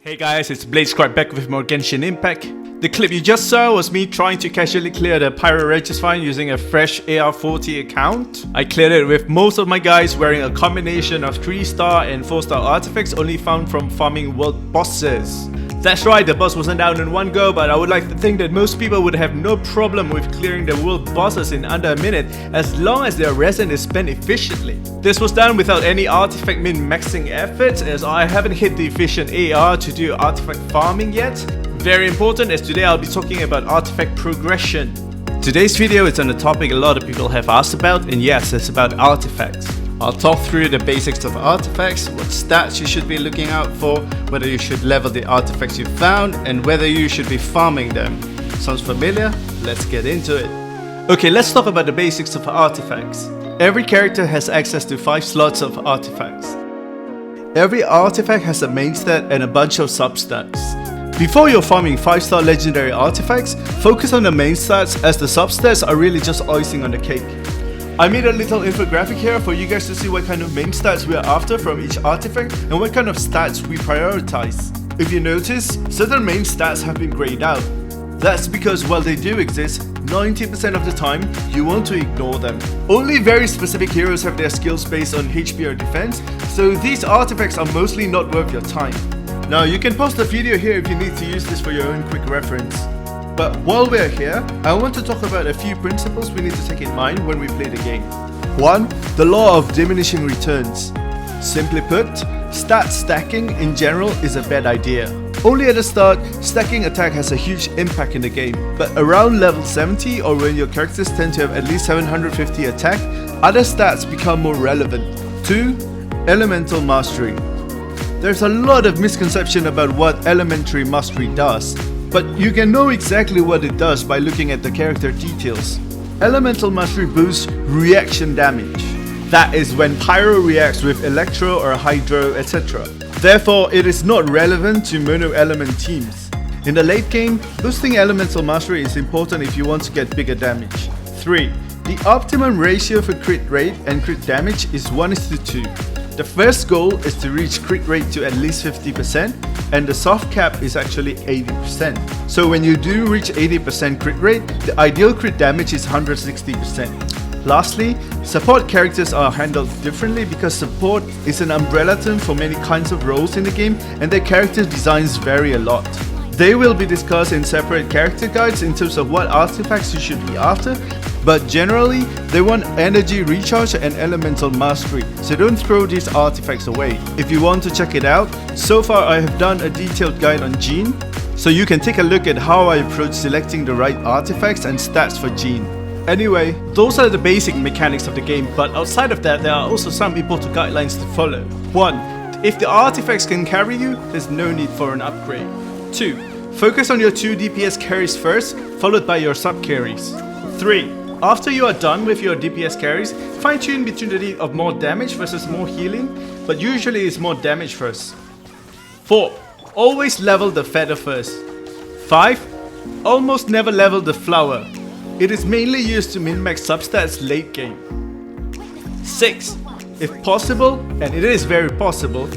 Hey guys, it's Bladescribe back with more Genshin Impact. The clip you just saw was me trying to casually clear the Pyro Registrar using a fresh AR40 account. I cleared it with most of my guys wearing a combination of 3-star and 4-star artifacts only found from farming world bosses. That's right, the boss wasn't down in one go, but I would like to think that most people would have no problem with clearing the world bosses in under a minute as long as their resin is spent efficiently. This was done without any artifact min-maxing efforts as I haven't hit the efficient AR to do artifact farming yet. Very important as today I'll be talking about artifact progression. Today's video is on a topic a lot of people have asked about, and yes, it's about artifacts. I'll talk through the basics of artifacts, what stats you should be looking out for, whether you should level the artifacts you found, and whether you should be farming them. Sounds familiar? Let's get into it. Okay, let's talk about the basics of artifacts. Every character has access to 5 slots of artifacts. Every artifact has a main stat and a bunch of substats. Before you're farming 5-star legendary artifacts, focus on the main stats as the substats are really just icing on the cake. I made a little infographic here for you guys to see what kind of main stats we are after from each artifact and what kind of stats we prioritize. If you notice, certain main stats have been grayed out. That's because while they do exist, 90% of the time, you want to ignore them. Only very specific heroes have their skills based on HP or defense, so these artifacts are mostly not worth your time. Now you can pause the video here if you need to use this for your own quick reference. But while we're here, I want to talk about a few principles we need to take in mind when we play the game. 1. The law of diminishing returns. Simply put, stat stacking in general is a bad idea. Only at the start, stacking attack has a huge impact in the game, but around level 70 or when your characters tend to have at least 750 attack, other stats become more relevant. 2. Elemental mastery. There's a lot of misconception about what elementary mastery does, but you can know exactly what it does by looking at the character details. Elemental mastery boosts reaction damage. That is when Pyro reacts with Electro or Hydro, etc. Therefore, it is not relevant to mono element teams. In the late game, boosting elemental mastery is important if you want to get bigger damage. 3. The optimum ratio for crit rate and crit damage is 1:2. The first goal is to reach crit rate to at least 50%, and the soft cap is actually 80%. So when you do reach 80% crit rate, the ideal crit damage is 160%. Lastly, support characters are handled differently because support is an umbrella term for many kinds of roles in the game, and their character designs vary a lot. They will be discussed in separate character guides in terms of what artifacts you should be after, but generally, they want energy recharge and elemental mastery, so don't throw these artifacts away. If you want to check it out, so far I have done a detailed guide on Gene, so you can take a look at how I approach selecting the right artifacts and stats for Gene. Anyway, those are the basic mechanics of the game, but outside of that, there are also some important guidelines to follow. 1. If the artifacts can carry you, there's no need for an upgrade. 2. Focus on your 2 DPS carries first, followed by your sub carries. 3. After you are done with your DPS carries, fine-tune between the need of more damage versus more healing, but usually it's more damage first. 4. Always level the feather first. 5. Almost never level the flower. It is mainly used to min-max substats late game. 6. If possible, and it is very possible,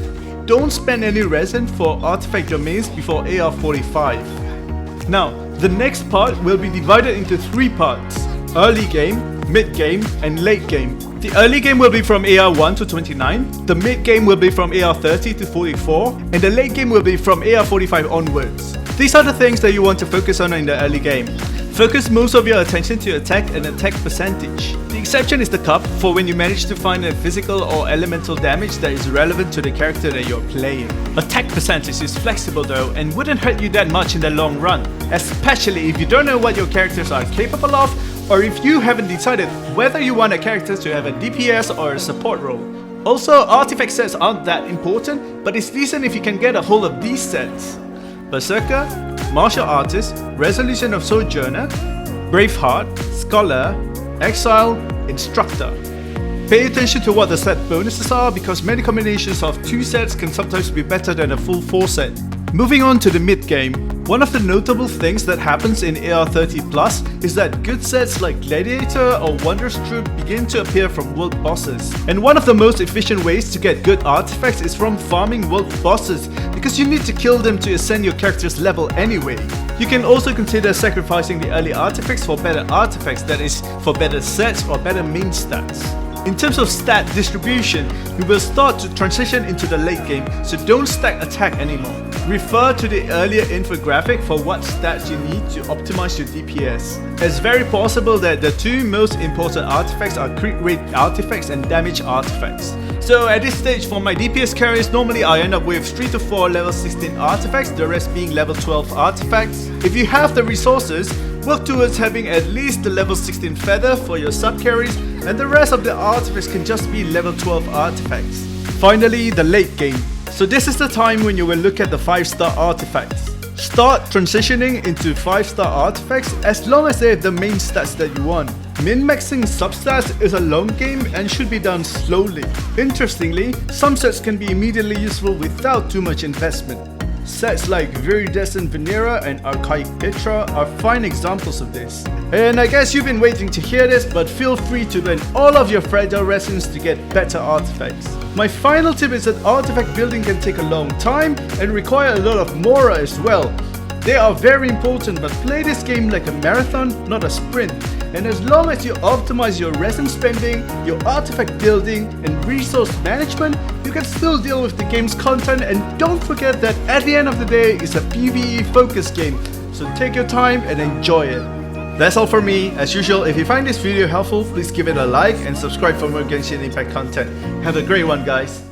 don't spend any resin for artifact domains before AR45. Now, the next part will be divided into 3 parts. Early game, mid game, and late game. The early game will be from AR1 to 29, the mid game will be from AR30 to 44, and the late game will be from AR45 onwards. These are the things that you want to focus on in the early game. Focus most of your attention to attack and attack percentage. The exception is the cup for when you manage to find a physical or elemental damage that is relevant to the character that you're playing. Attack percentage is flexible though and wouldn't hurt you that much in the long run, especially if you don't know what your characters are capable of, or if you haven't decided whether you want a character to have a DPS or a support role. Also, artifact sets aren't that important, but it's decent if you can get a hold of these sets. Berserker, Martial Artist, Resolution of Sojourner, Braveheart, Scholar, Exile, Instructor. Pay attention to what the set bonuses are because many combinations of 2 sets can sometimes be better than a full 4 set. Moving on to the mid game, one of the notable things that happens in AR30+ is that good sets like Gladiator or Wondrous Troop begin to appear from world bosses. And one of the most efficient ways to get good artifacts is from farming world bosses, because you need to kill them to ascend your character's level anyway. You can also consider sacrificing the early artifacts for better artifacts, that is, for better sets or better main stats. In terms of stat distribution, you will start to transition into the late game, so don't stack attack anymore. Refer to the earlier infographic for what stats you need to optimize your DPS. It's very possible that the two most important artifacts are crit rate artifacts and damage artifacts. So at this stage for my DPS carries, normally I end up with 3 to 4 level 16 artifacts, the rest being level 12 artifacts. If you have the resources, work towards having at least the level 16 feather for your sub carries, and the rest of the artifacts can just be level 12 artifacts. Finally, the late game. So this is the time when you will look at the 5-star artifacts. Start transitioning into 5-star artifacts as long as they have the main stats that you want. Min-maxing substats is a long game and should be done slowly. Interestingly, some sets can be immediately useful without too much investment. Sets like Viridescent Venera and Archaic Petra are fine examples of this. And I guess you've been waiting to hear this, but feel free to burn all of your fragile resins to get better artifacts. My final tip is that artifact building can take a long time and require a lot of mora as well. They are very important, but play this game like a marathon, not a sprint. And as long as you optimize your resin spending, your artifact building, and resource management, you can still deal with the game's content, and don't forget that at the end of the day, it's a PvE focused game. So take your time and enjoy it. That's all for me. As usual, if you find this video helpful, please give it a like and subscribe for more Genshin Impact content. Have a great one, guys.